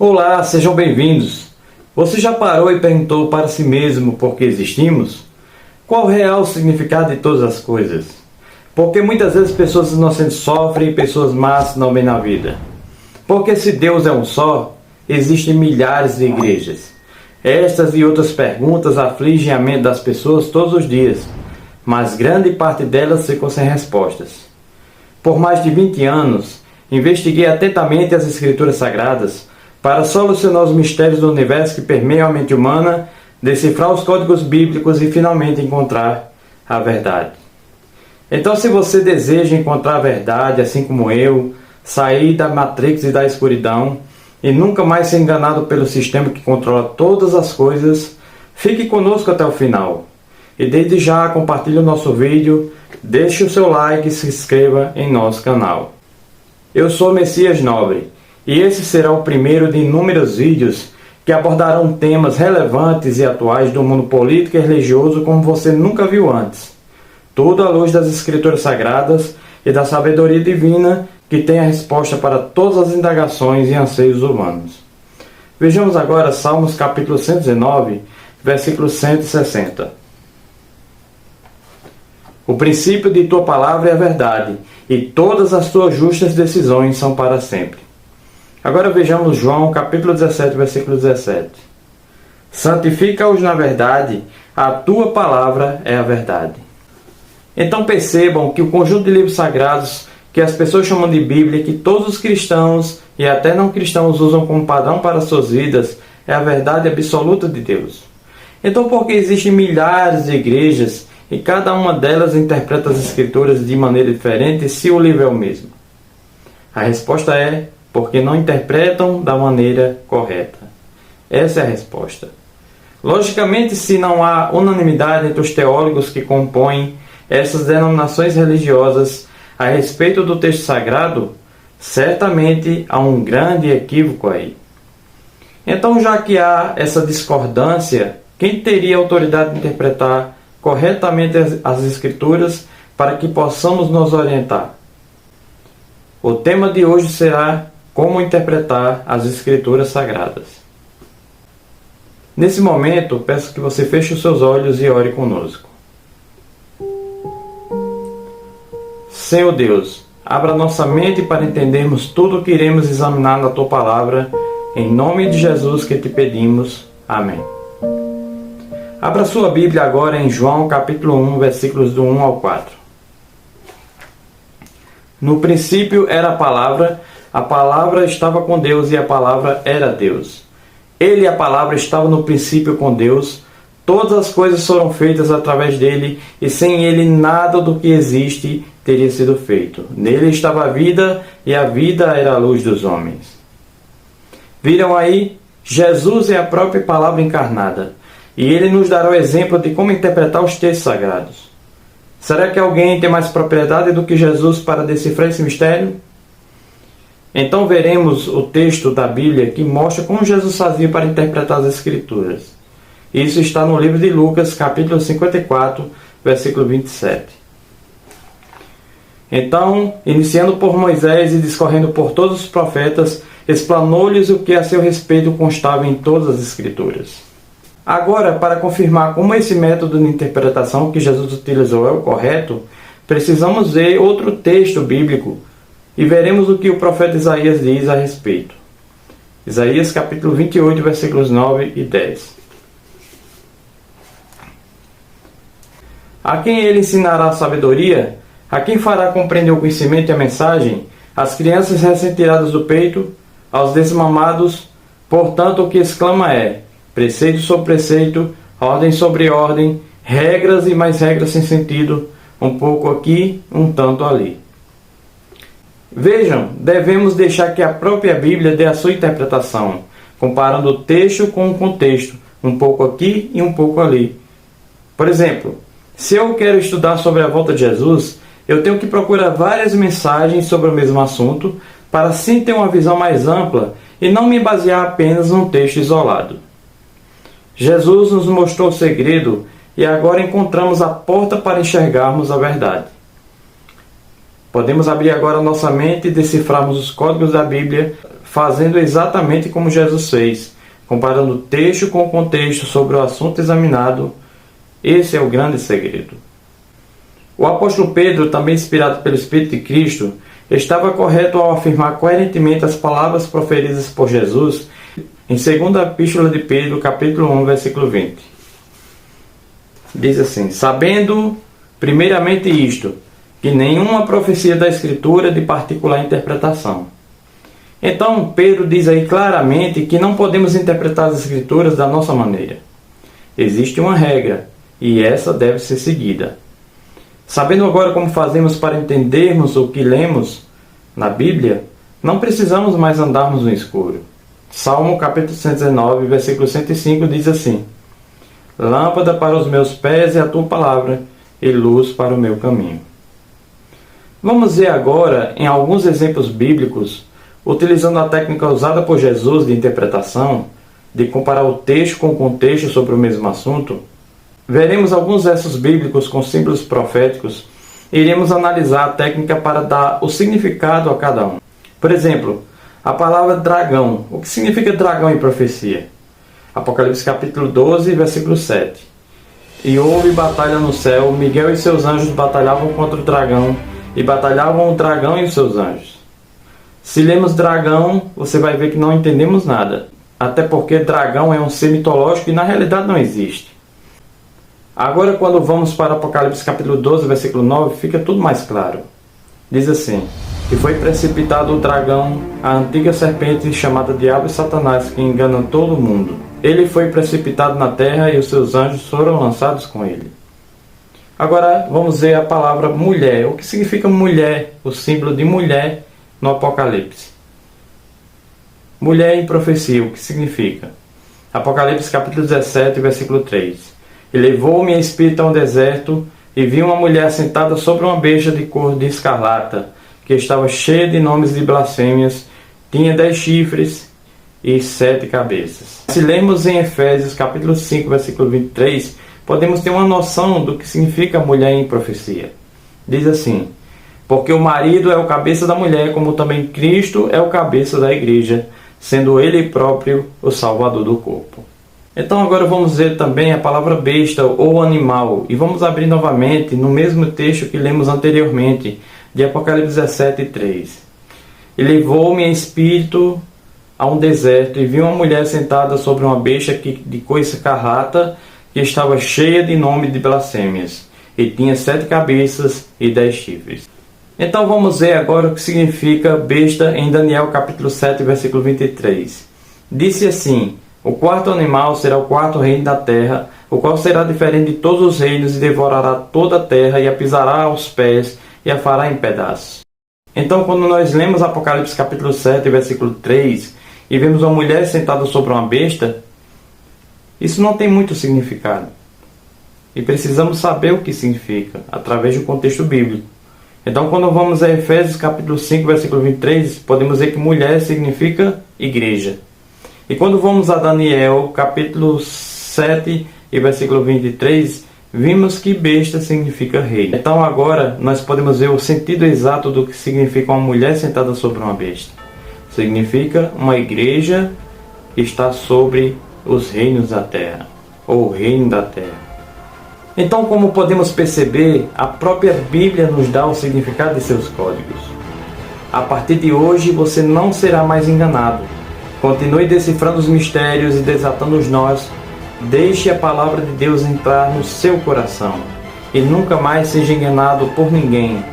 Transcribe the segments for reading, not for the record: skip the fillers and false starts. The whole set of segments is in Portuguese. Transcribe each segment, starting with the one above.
Olá, sejam bem-vindos. Você já parou e perguntou para si mesmo por que existimos? Qual o real significado de todas as coisas? Porque muitas vezes pessoas inocentes sofrem e pessoas más não bem na vida. Porque se Deus é um só, existem milhares de igrejas. Estas e outras perguntas afligem a mente das pessoas todos os dias, mas grande parte delas ficam sem respostas. Por mais de 20 anos, investiguei atentamente as Escrituras Sagradas para solucionar os mistérios do universo que permeiam a mente humana, decifrar os códigos bíblicos e finalmente encontrar a verdade. Então, se você deseja encontrar a verdade, assim como eu, sair da Matrix e da escuridão e nunca mais ser enganado pelo sistema que controla todas as coisas, fique conosco até o final. E desde já compartilhe o nosso vídeo, deixe o seu like e se inscreva em nosso canal. Eu sou Messias Nobre e esse será o primeiro de inúmeros vídeos que abordarão temas relevantes e atuais do mundo político e religioso como você nunca viu antes. Tudo à luz das Escrituras Sagradas e da sabedoria divina que tem a resposta para todas as indagações e anseios humanos. Vejamos agora Salmos capítulo 119, versículo 160. O princípio de tua palavra é a verdade, e todas as tuas justas decisões são para sempre. Agora vejamos João capítulo 17, versículo 17. Santifica-os na verdade, a tua palavra é a verdade. Então percebam que o conjunto de livros sagrados que as pessoas chamam de Bíblia, que todos os cristãos e até não cristãos usam como padrão para suas vidas, é a verdade absoluta de Deus. Então por que existem milhares de igrejas e cada uma delas interpreta as Escrituras de maneira diferente se o livro é o mesmo? A resposta é porque não interpretam da maneira correta. Essa é a resposta. Logicamente, se não há unanimidade entre os teólogos que compõem essas denominações religiosas a respeito do texto sagrado, certamente há um grande equívoco aí. Então, já que há essa discordância, quem teria autoridade de interpretar corretamente as Escrituras para que possamos nos orientar? O tema de hoje será como interpretar as Escrituras Sagradas. Nesse momento, peço que você feche os seus olhos e ore conosco. Senhor Deus, abra nossa mente para entendermos tudo o que iremos examinar na Tua Palavra. Em nome de Jesus que te pedimos. Amém. Abra sua Bíblia agora em João capítulo 1, versículos do 1 ao 4. No princípio era a palavra estava com Deus e a palavra era Deus. Ele e a palavra estavam no princípio com Deus. Todas as coisas foram feitas através dele e sem ele nada do que existe teria sido feito. Nele estava a vida e a vida era a luz dos homens. Viram aí? Jesus é a própria palavra encarnada. E ele nos dará o exemplo de como interpretar os textos sagrados. Será que alguém tem mais propriedade do que Jesus para decifrar esse mistério? Então veremos o texto da Bíblia que mostra como Jesus fazia para interpretar as Escrituras. Isso está no livro de Lucas, capítulo 54, versículo 27. Então, iniciando por Moisés e discorrendo por todos os profetas, explanou-lhes o que a seu respeito constava em todas as Escrituras. Agora, para confirmar como esse método de interpretação que Jesus utilizou é o correto, precisamos ver outro texto bíblico e veremos o que o profeta Isaías diz a respeito. Isaías capítulo 28, versículos 9 e 10. A quem ele ensinará a sabedoria? A quem fará compreender o conhecimento e a mensagem? Às crianças recém-tiradas do peito? Aos desmamados? Portanto, o que exclama é: preceito sobre preceito, ordem sobre ordem, regras e mais regras sem sentido, um pouco aqui, um tanto ali. Vejam, devemos deixar que a própria Bíblia dê a sua interpretação, comparando o texto com o contexto, um pouco aqui e um pouco ali. Por exemplo, se eu quero estudar sobre a volta de Jesus, eu tenho que procurar várias mensagens sobre o mesmo assunto, para assim ter uma visão mais ampla e não me basear apenas num texto isolado. Jesus nos mostrou o segredo e agora encontramos a porta para enxergarmos a verdade. Podemos abrir agora nossa mente e decifrarmos os códigos da Bíblia, fazendo exatamente como Jesus fez, comparando o texto com o contexto sobre o assunto examinado. Esse é o grande segredo. O apóstolo Pedro, também inspirado pelo Espírito de Cristo, estava correto ao afirmar coerentemente as palavras proferidas por Jesus em 2ª Epístola de Pedro, capítulo 1, versículo 20. Diz assim: sabendo primeiramente isto, que nenhuma profecia da Escritura é de particular interpretação. Então, Pedro diz aí claramente que não podemos interpretar as Escrituras da nossa maneira. Existe uma regra, e essa deve ser seguida. Sabendo agora como fazemos para entendermos o que lemos na Bíblia, não precisamos mais andarmos no escuro. Salmo capítulo 119, versículo 105 diz assim: lâmpada para os meus pés é a tua palavra, e luz para o meu caminho. Vamos ver agora em alguns exemplos bíblicos, utilizando a técnica usada por Jesus de interpretação, de comparar o texto com o contexto sobre o mesmo assunto. Veremos alguns versos bíblicos com símbolos proféticos e iremos analisar a técnica para dar o significado a cada um. Por exemplo, a palavra dragão. O que significa dragão em profecia? Apocalipse capítulo 12, versículo 7. E houve batalha no céu, Miguel e seus anjos batalhavam contra o dragão, e batalhavam o dragão e os seus anjos. Se lemos dragão, você vai ver que não entendemos nada, até porque dragão é um ser mitológico e na realidade não existe. Agora, quando vamos para Apocalipse capítulo 12, versículo 9, fica tudo mais claro. Diz assim: e foi precipitado o dragão, a antiga serpente chamada Diabo e Satanás, que engana todo o mundo. Ele foi precipitado na terra e os seus anjos foram lançados com ele. Agora vamos ver a palavra mulher. O que significa mulher? O símbolo de mulher no Apocalipse. Mulher em profecia, o que significa? Apocalipse capítulo 17, versículo 3. E levou-me em espírito a um deserto, e vi uma mulher sentada sobre uma besta de cor de escarlata, que estava cheia de nomes de blasfêmias, tinha 10 chifres e 7 cabeças. Se lermos em Efésios capítulo 5, versículo 23, podemos ter uma noção do que significa mulher em profecia. Diz assim: porque o marido é o cabeça da mulher, como também Cristo é o cabeça da igreja, sendo ele próprio o salvador do corpo. Então agora vamos ver também a palavra besta ou animal, e vamos abrir novamente no mesmo texto que lemos anteriormente, de Apocalipse 17, 3. E levou-me em espírito a um deserto, e vi uma mulher sentada sobre uma besta de cor escarlata, que estava cheia de nome de blasfêmias, e tinha 7 cabeças e 10 chifres. Então vamos ver agora o que significa besta em Daniel capítulo 7, versículo 23. Disse assim: o quarto animal será o quarto reino da terra, o qual será diferente de todos os reinos, e devorará toda a terra, e a pisará aos pés, e a fará em pedaços. Então, quando nós lemos Apocalipse capítulo 7, versículo 3, e vemos uma mulher sentada sobre uma besta, isso não tem muito significado. E precisamos saber o que significa, através do contexto bíblico. Então, quando vamos a Efésios capítulo 5, versículo 23, podemos ver que mulher significa igreja. E quando vamos a Daniel capítulo 7 e versículo 23, vimos que besta significa rei. Então agora nós podemos ver o sentido exato do que significa uma mulher sentada sobre uma besta. Significa uma igreja que está sobre os reinos da terra, ou o reino da terra. Então, como podemos perceber, a própria Bíblia nos dá o significado de seus códigos. A partir de hoje você não será mais enganado. Continue decifrando os mistérios e desatando os nós. Deixe a palavra de Deus entrar no seu coração. E nunca mais seja enganado por ninguém.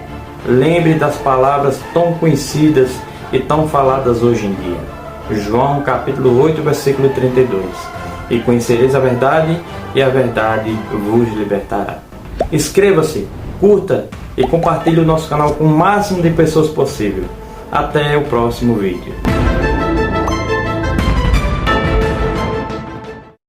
Lembre das palavras tão conhecidas e tão faladas hoje em dia. João capítulo 8, versículo 32. E conhecereis a verdade, e a verdade vos libertará. Inscreva-se, curta e compartilhe o nosso canal com o máximo de pessoas possível. Até o próximo vídeo.